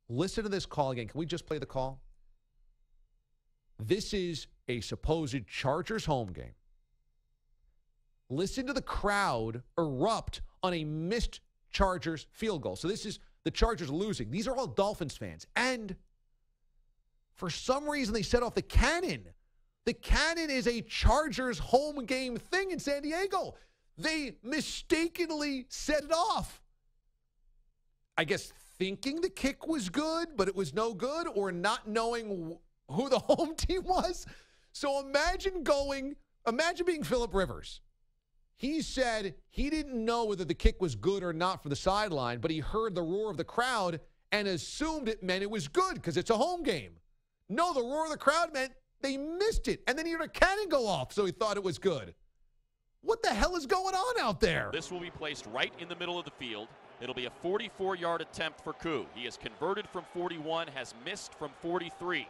Listen to this call again. Can we just play the call? This is a supposed Chargers home game. Listen to the crowd erupt on a missed Chargers field goal. So this is the Chargers losing. These are all Dolphins fans. And for some reason, they set off the cannon. The cannon is a Chargers home game thing in San Diego. They mistakenly set it off. I guess thinking the kick was good, but it was no good, or not knowing who the home team was. So imagine being Phillip Rivers. He said he didn't know whether the kick was good or not from the sideline, but he heard the roar of the crowd and assumed it meant it was good because it's a home game. No, the roar of the crowd meant they missed it, and then he heard a cannon go off, so he thought it was good. What the hell is going on out there? This will be placed right in the middle of the field. It'll be a 44-yard attempt for Koo. He has converted from 41, has missed from 43.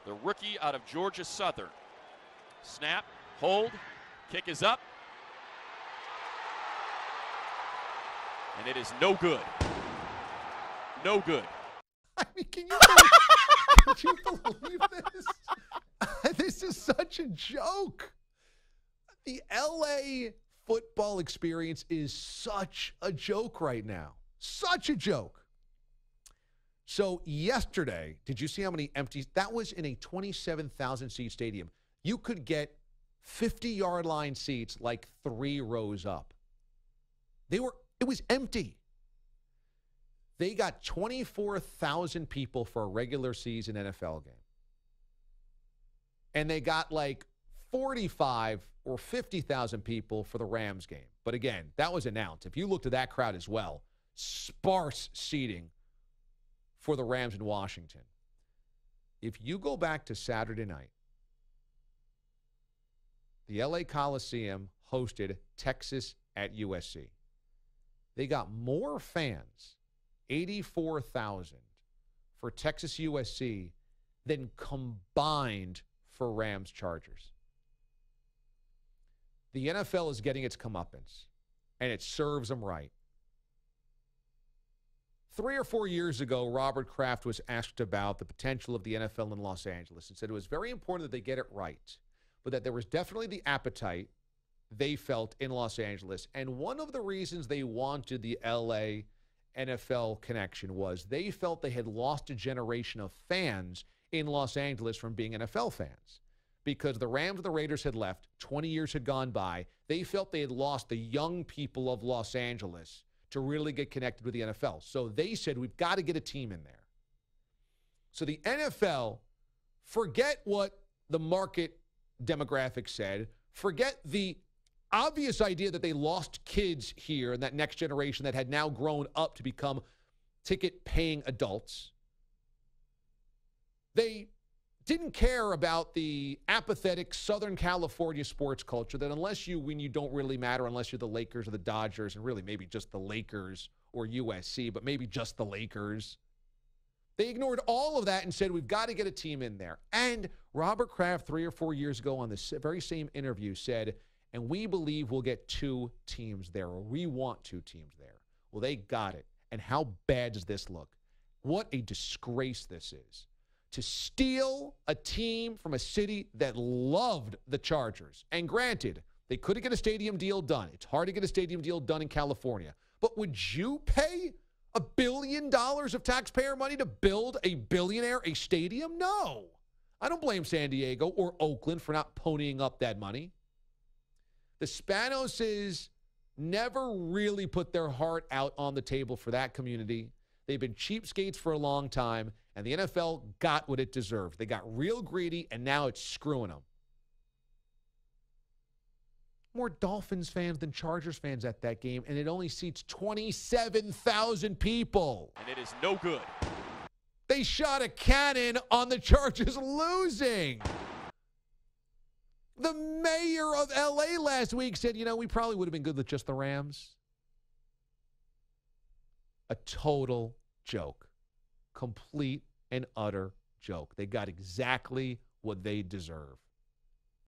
The rookie out of Georgia Southern. Snap, hold, kick is up. And it is no good. No good. I mean, can you believe this? This is such a joke. The LA football experience is such a joke right now. Such a joke. So yesterday, did you see how many empties? That was in a 27,000-seat stadium. You could get 50-yard line seats like 3 rows up. It was empty. They got 24,000 people for a regular season NFL game. And they got like 45 or 50,000 people for the Rams game. But again, that was announced. If you looked at that crowd as well, sparse seating for the Rams in Washington. If you go back to Saturday night, the LA Coliseum hosted Texas at USC. They got more fans, 84,000, for Texas USC than combined for Rams Chargers. The NFL is getting its comeuppance, and it serves them right. 3 or 4 years ago, Robert Kraft was asked about the potential of the NFL in Los Angeles and said it was very important that they get it right, but that there was definitely the appetite they felt in Los Angeles. And one of the reasons they wanted the LA NFL connection was they felt they had lost a generation of fans in Los Angeles from being NFL fans. Because the Rams and the Raiders had left, 20 years had gone by, they felt they had lost the young people of Los Angeles to really get connected with the NFL. So they said, we've got to get a team in there. So the NFL, forget what the market demographic said, forget the obvious idea that they lost kids here and that next generation that had now grown up to become ticket-paying adults. They didn't care about the apathetic Southern California sports culture that unless you win, you don't really matter unless you're the Lakers or the Dodgers, and really maybe just the Lakers or USC, but maybe just the Lakers. They ignored all of that and said, we've got to get a team in there. And Robert Kraft 3 or 4 years ago on this very same interview said, and we believe we'll get 2 teams there, or we want 2 teams there. Well, they got it. And how bad does this look? What a disgrace this is. To steal a team from a city that loved the Chargers. And granted, they couldn't get a stadium deal done. It's hard to get a stadium deal done in California. But would you pay $1 billion of taxpayer money to build a billionaire a stadium? No. I don't blame San Diego or Oakland for not ponying up that money. The Spanoses never really put their heart out on the table for that community. They've been cheapskates for a long time, and the NFL got what it deserved. They got real greedy, and now it's screwing them. More Dolphins fans than Chargers fans at that game, and it only seats 27,000 people. And it is no good. They shot a cannon on the Chargers losing. The mayor of L.A. last week said, we probably would have been good with just the Rams. A total joke. Complete and utter joke. They got exactly what they deserve.